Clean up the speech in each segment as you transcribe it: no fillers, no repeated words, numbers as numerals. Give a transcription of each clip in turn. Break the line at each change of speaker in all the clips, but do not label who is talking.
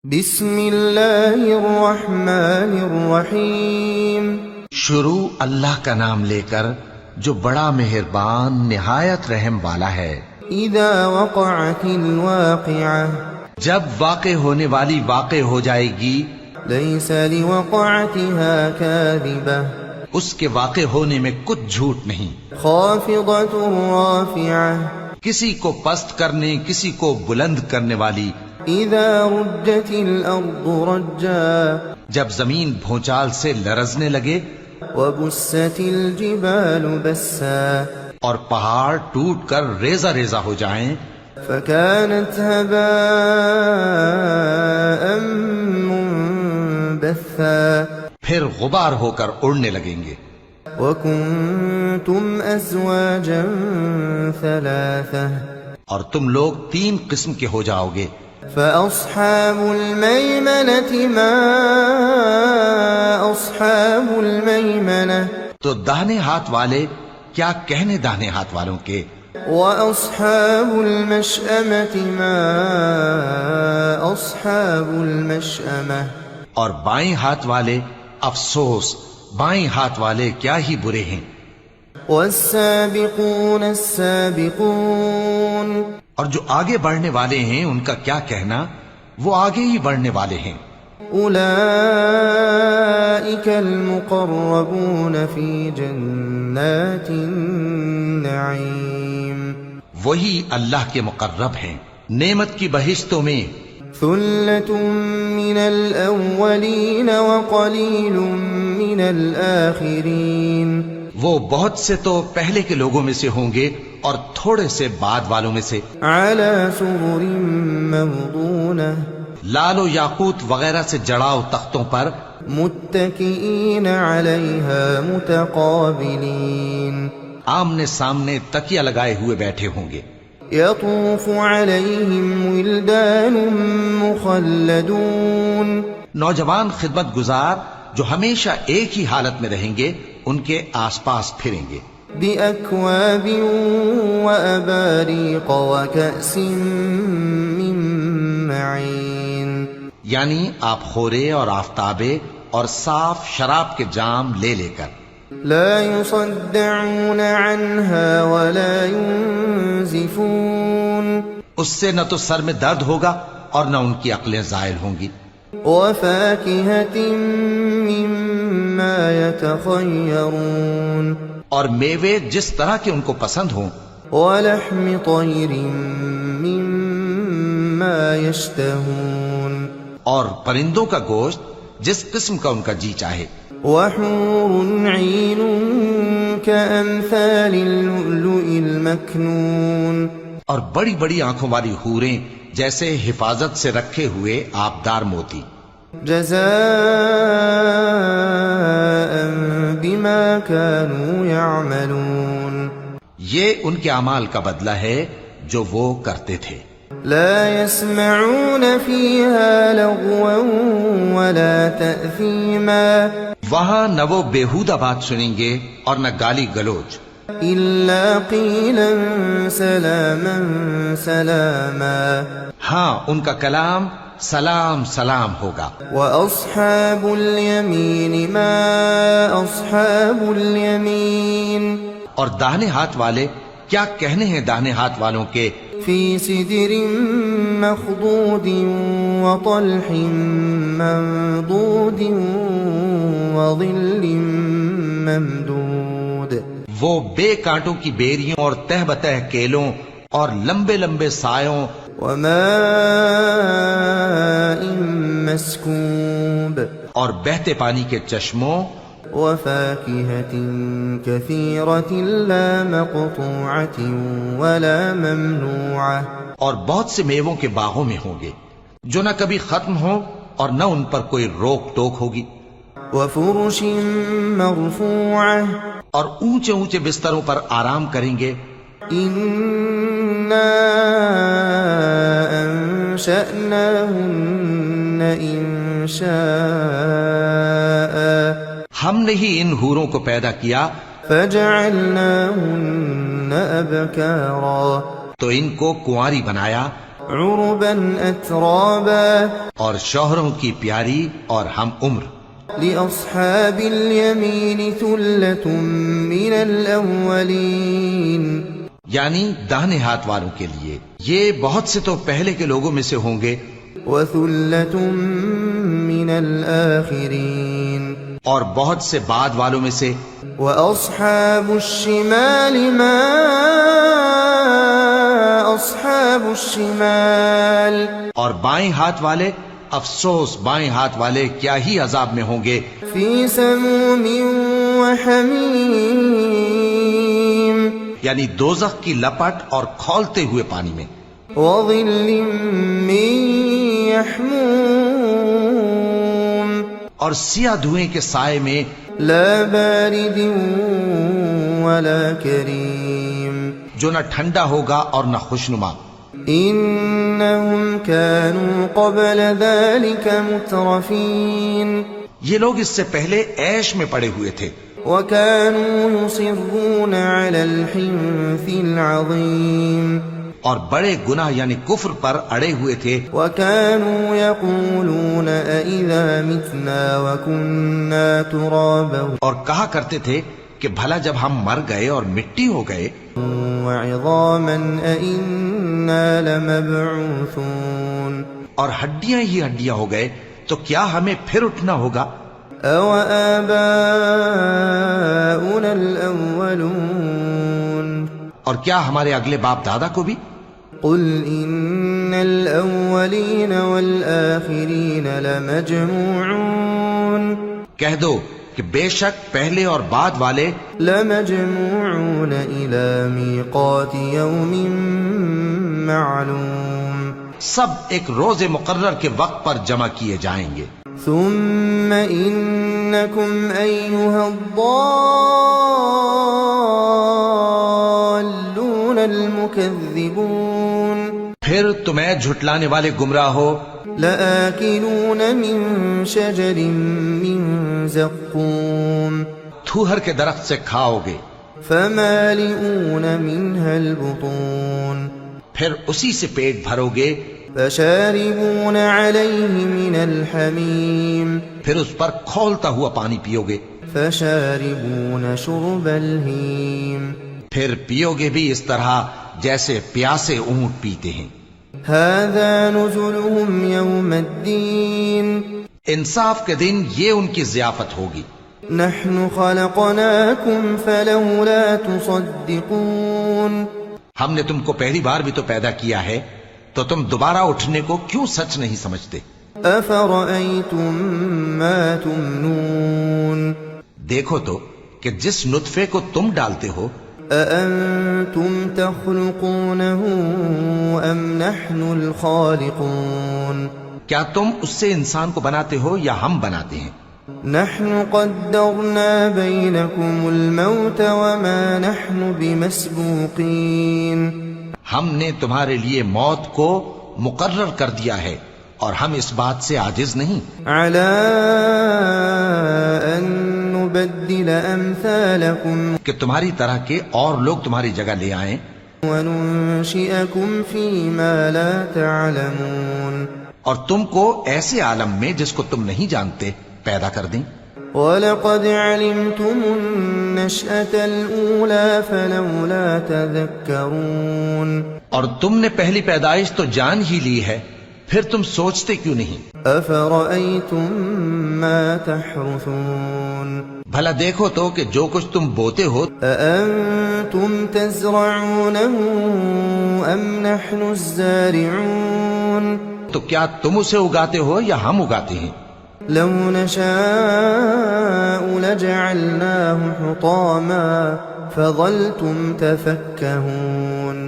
بسم اللہ الرحمن الرحیم۔
شروع اللہ کا نام لے کر جو بڑا مہربان نہایت رحم والا ہے۔
اذا وقعت الواقعہ،
جب واقع ہونے والی واقع ہو جائے گی،
لیس لوقعتها کاذبہ،
اس کے واقع ہونے میں کچھ جھوٹ نہیں۔
خافضۃ رافعہ،
کسی کو پست کرنے کسی کو بلند کرنے والی۔
اذا رجت الارض رجا،
جب زمین بھونچال سے لرزنے لگے،
وبست الجبال بسا،
اور پہاڑ ٹوٹ کر ریزہ ریزہ ہو جائیں،
فكانت هباء منبثا،
پھر غبار ہو کر اڑنے لگیں گے۔
وكنتم ازواجا ثلاثة،
اور تم لوگ 3 قسم کے ہو جاؤ گے۔
فأصحاب الميمنة ما أصحاب الميمنة،
تو داہنے ہاتھ والے کیا کہنے داہنے ہاتھ والوں کے،
وأصحاب المشأمة ما أصحاب المشأمة،
اور بائیں ہاتھ والے افسوس بائیں ہاتھ والے کیا ہی برے ہیں۔
والسابقون السابقون،
اور جو آگے بڑھنے والے ہیں ان کا کیا کہنا، وہ آگے ہی بڑھنے والے ہیں۔
أولئك المقربون في جنات النعيم،
وہی اللہ کے مقرب ہیں نعمت کی بہشتوں میں۔
ثلة من الأولين وقليل من الآخرين،
وہ بہت سے تو پہلے کے لوگوں میں سے ہوں گے اور تھوڑے سے بعد والوں میں سے۔
على سرر موضونة،
لال و یاقوت وغیرہ سے جڑاؤ تختوں پر،
متكئين عليها متقابلين،
آمنے سامنے تکیہ لگائے ہوئے بیٹھے ہوں گے۔
يطوف عليهم ولدان مخلدون،
نوجوان خدمت گزار جو ہمیشہ ایک ہی حالت میں رہیں گے ان کے آس پاس پھریں گے۔
بأكواب وأباريق وكأس من معين،
یعنی آپ خورے اور آفتابے اور صاف شراب کے جام لے لے کر۔
لا يصدعون عنها ولا ينزفون،
اس سے نہ تو سر میں درد ہوگا اور نہ ان کی عقلیں زائل ہوں گی۔
وفاكهة مما يتخيرون،
اور میوے جس طرح کے ان کو پسند ہوں،
ولحم طير مما يشتهون،
اور پرندوں کا گوشت جس قسم کا ان کا جی چاہے۔
وحور عين كأمثال اللؤلؤ المكنون،
اور بڑی بڑی آنکھوں والی حوریں جیسے حفاظت سے رکھے ہوئے آبدار موتی۔
جزاء بما كانوا يعملون،
یہ ان کے اعمال کا بدلہ ہے جو وہ کرتے تھے۔
لا يسمعون فيها لغوا ولا تأثيما،
وہاں نہ وہ بیہودہ بات سنیں گے اور نہ گالی گلوچ،
إلا قيلا سلاما سلاما،
ہاں ان کا کلام سلام سلام ہوگا۔
وأصحاب اليمين ما أصحاب اليمين،
اور داہنے ہاتھ والے کیا کہنے ہیں داہنے ہاتھ والوں کے،
في سدر مخضود وطلح منضود وظل ممدود،
وہ بے کانٹوں کی بیریوں اور تہ بتہ کیلوں اور لمبے لمبے سایوں،
وماء مسكوب،
اور بہتے پانی کے چشموں،
وفاكهة كثيرة لا مقطوعة ولا ممنوعة،
اور بہت سے میووں کے باغوں میں ہوں گے جو نہ کبھی ختم ہو اور نہ ان پر کوئی روک ٹوک ہوگی۔
وفرش مرفوعة،
اور اونچے اونچے بستروں پر آرام کریں گے۔
إنا أنشأناهن إنشاء،
ہم نے ہی ان حوروں کو پیدا کیا
فجعلناهن أبكارا،
تو ان کو کنواری بنایا،
عربا أترابا
اور شوہروں کی پیاری اور ہم عمر.
لأصحاب اليمين ثلة من الأولين
یعنی داہنے ہاتھ والوں کے لیے یہ بہت سے تو پہلے کے لوگوں میں سے ہوں گے
وثلة من الآخرين
اور بہت سے بعد والوں میں سے.
وأصحاب الشمال ما أصحاب الشمال
اور بائیں ہاتھ والے افسوس بائیں ہاتھ والے کیا ہی عذاب میں ہوں گے.
في سموم وحميم
یعنی دوزخ کی لپٹ اور کھولتے ہوئے پانی میں.
وظل من يحموم
اور سیاہ دھوئیں کے سائے میں.
لا بارد ولا كريم
جو نہ ٹھنڈا ہوگا اور نہ خوشنما.
إنهم كانوا قبل ذلك مترفين
یہ لوگ اس سے پہلے عیش میں پڑے ہوئے تھے
وكانوا يصرون على الحنث العظيم
اور بڑے گناہ یعنی کفر پر اڑے ہوئے تھے.
وكانوا يقولون أإذا متنا وكنا ترابا
اور کہا کرتے تھے کہ بھلا جب ہم مر گئے اور مٹی ہو گئے
وعظاما أإنا لمبعوثون
اور ہڈیاں ہی ہڈیاں ہو گئے تو کیا ہمیں پھر اٹھنا ہوگا.
أَوَآبَاؤُنَا الْأَوَّلُونَ
اور کیا ہمارے اگلے باپ دادا کو بھی.
قُلْ إِنَّ الْأَوَّلِينَ وَالْآخِرِينَ لَمَجْمُوعُونَ
کہہ دو کہ بے شک پہلے اور بعد والے
لَمَجْمُوعُونَ إِلَى مِيقَاتِ يَوْمٍ مَّعْلُومٍ
سب ایک روز مقرر کے وقت پر جمع کیے جائیں گے.
ثم إنكم أيها الضالون المكذبون
پھر تمہیں جھٹلانے والے گمراہ ہو.
لآكلون من شجر من زقوم
تھوہر کے درخت سے کھاؤ گے
فمالئون منها البطون
پھر اسی سے پیٹ بھرو گے.
فشاربون عليه من الحميم
پھر اس پر کھولتا ہوا پانی پیو گے.
فشاربون شرب الهيم
پھر پیو گے بھی اس طرح جیسے پیاسے اونٹ پیتے ہیں.
هذا نزلهم يوم الدين
انصاف کے دن یہ ان کی ضیافت ہوگی.
نحن خلقناكم فلولا تصدقون
ہم نے تم کو پہلی بار بھی تو پیدا کیا ہے تو تم دوبارہ اٹھنے کو کیوں سچ نہیں سمجھتے.
أفرأيتم ما تمنون
دیکھو تو کہ جس نطفے کو تم ڈالتے ہو
أأنتم تخلقونه أم نحن الخالقون
کیا تم اس سے انسان کو بناتے ہو یا ہم بناتے ہیں.
نحن قدرنا بينكم الموت وما نحن بمسبوقين
ہم نے تمہارے لیے موت کو مقرر کر دیا ہے اور ہم اس بات سے عاجز نہیں.
على أن نبدل أمثالكم
کہ تمہاری طرح کے اور لوگ تمہاری جگہ لے آئیں
وننشئكم فيما لا تعلمون
اور تم کو ایسے عالم میں جس کو تم نہیں جانتے پیدا کر دیں.
وَلَقَدْ عَلِمْتُمُ النَّشْأَةَ الْأُولَى فَلَوْلَا تَذَكَّرُونَ
اور تم نے پہلی پیدائش تو جان ہی لی ہے پھر تم سوچتے کیوں نہیں.
أَفَرَأَيْتُم مَّا تَحْرُثُونَ
بھلا دیکھو تو کہ جو کچھ تم بوتے ہو
أَأَنتُمْ تَزْرَعُونَهُ أَمْ نَحْنُ الزَّارِعُونَ
تو کیا تم اسے اگاتے ہو یا ہم اگاتے ہیں.
لو نشاء لجعلناه حطاما فظلتم تفكهون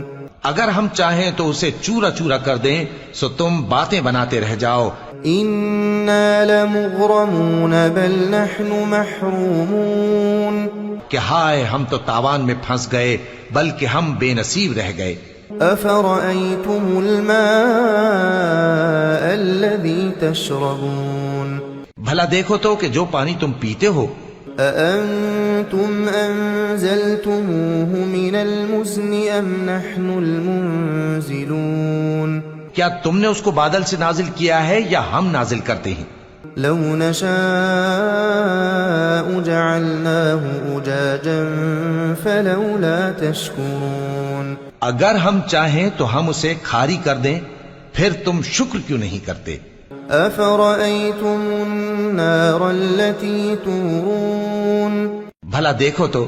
اگر ہم چاہیں تو اسے چورا چورا کر دیں سو تم باتیں بناتے رہ جاؤ.
إنا لمغرمون بل نحن محرومون
کہ ہائے ہم تو تاوان میں پھنس گئے بلکہ ہم بے نصیب رہ گئے.
أفرأيتم الماء الذي تشربون
بھلا دیکھو تو کہ جو پانی تم پیتے ہو
أأنتم أنزلتموه من المزن أم نحن المنزلون
کیا تم نے اس کو بادل سے نازل کیا ہے یا ہم نازل کرتے ہیں؟
لو نشاء جعلناه أجاجا فلولا تشكرون
اگر ہم چاہیں تو ہم اسے کھاری کر دیں، پھر تم شکر کیوں نہیں کرتے؟
أفرأيتم النار التي تورون
بھلا دیکھو تو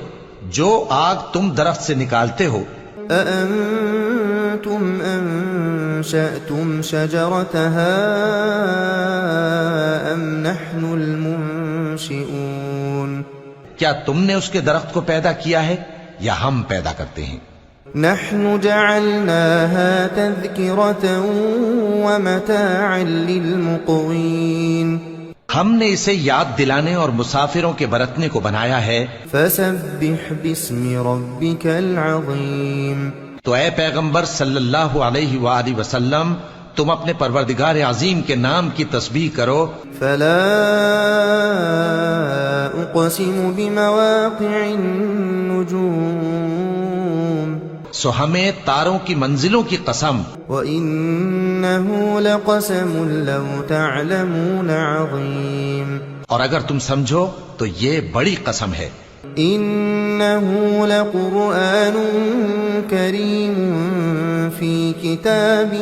جو آگ تم درخت سے نکالتے ہو،
أأنتم أنشأتم شجرتها أم نحن المنشئون
کیا تم نے اس کے درخت کو پیدا کیا ہے یا ہم پیدا کرتے ہیں؟
نحن جعلناها تذكرة ومتاعا للمقوين
ہم نے اسے یاد دلانے اور مسافروں کے برتنے کو بنایا ہے۔
فسبح باسم ربك العظيم
تو اے پیغمبر صلی اللہ علیہ وآلہ وسلم، تم اپنے پروردگار عظیم کے نام کی تسبیح کرو۔
فلا اقسم بمواقع النجوم
سو ہمیں تاروں کی منزلوں کی قسم،
وإنه لقسم لو تعلمون عظيم
اور اگر تم سمجھو تو یہ بڑی قسم ہے۔
إنه لقرآن كريم في كتاب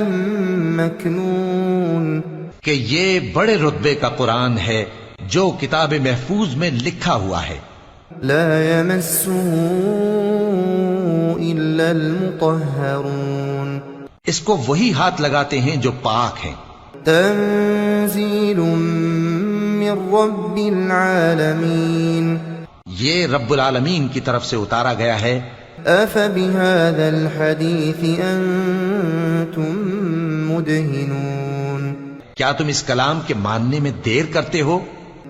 مكنون
کہ یہ بڑے رتبے کا قرآن ہے جو کتاب محفوظ میں لکھا ہوا ہے۔
لا يمسه إلا المطهرون
اس کو وہی ہاتھ لگاتے ہیں جو پاک ہیں۔
تنزيل من رب العالمين
یہ رب العالمین کی طرف سے اتارا گیا ہے۔
أفبهذا الحديث أنتم مدهنون
کیا تم اس کلام کے ماننے میں دیر کرتے ہو؟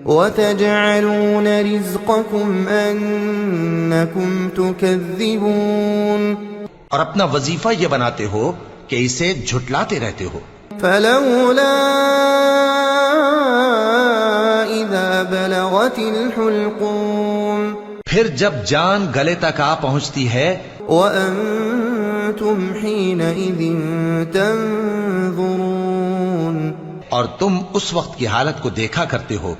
وتجعلون رزقكم أنكم تكذبون
اور اپنا وظیفہ یہ بناتے ہو کہ اسے جھٹلاتے رہتے ہو۔
فلولا إذا بلغت الحلقوم
پھر جب جان گلے تک آ پہنچتی ہے،
وأنتم حينئذ تنظرون
اور تم اس وقت کی حالت کو دیکھا کرتے ہو،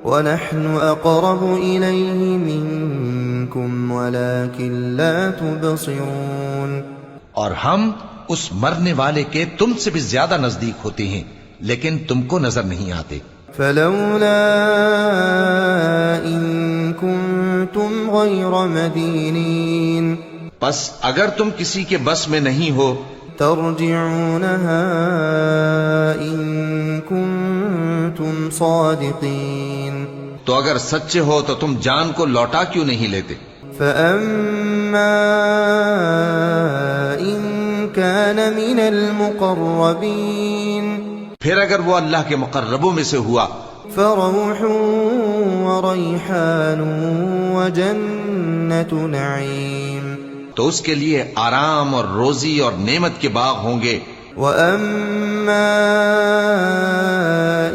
ونحن أقرب إليه منكم ولكن لا تبصرون
اور ہم اس مرنے والے کے تم سے بھی زیادہ نزدیک ہوتے ہیں لیکن تم کو نظر نہیں آتے۔
فلولا إن كنتم غير مدينين
پس اگر تم کسی کے بس میں نہیں ہو
ترجعونها إن كنتم صادقين
تو اگر سچے ہو تو تم جان کو لوٹا کیوں نہیں لیتے؟
فأما إن كان من المقربين
پھر اگر وہ اللہ کے مقربوں میں سے ہوا
فروح وريحان وجنة نعيم
تو اس کے لیے آرام اور روزی اور نعمت کے باغ ہوں گے۔
وأما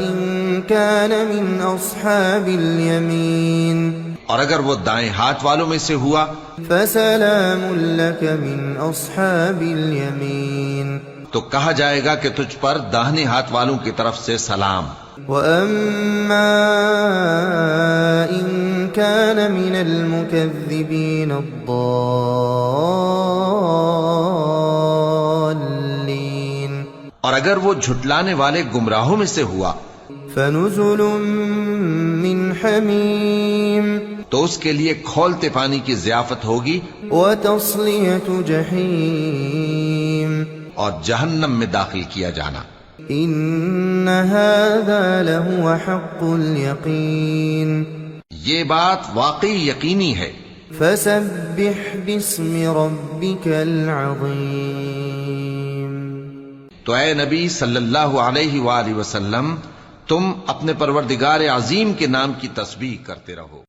إن كان من أصحاب اليمين
اور اگر وہ دائیں ہاتھ والوں میں سے ہوا
فسلام لك من أصحاب اليمين
تو کہا جائے گا کہ تجھ پر داہنے ہاتھ والوں کی طرف سے سلام۔
وأما إن كان من المكذبين الضالين
اور اگر وہ جھٹلانے والے گمراہوں میں سے ہوا
فنزل من حميم
تو اس کے لیے کھولتے پانی کی ضیافت ہوگی
وتصلية جحيم
اور جہنم میں داخل کیا جانا۔
إن هذا لهو حق اليقين
یہ بات واقعی یقینی ہے۔
فسبح باسم ربك العظيم
تو اے نبی صلی اللہ علیہ وآلہ وسلم، تم اپنے پروردگار عظیم کے نام کی تسبیح کرتے رہو۔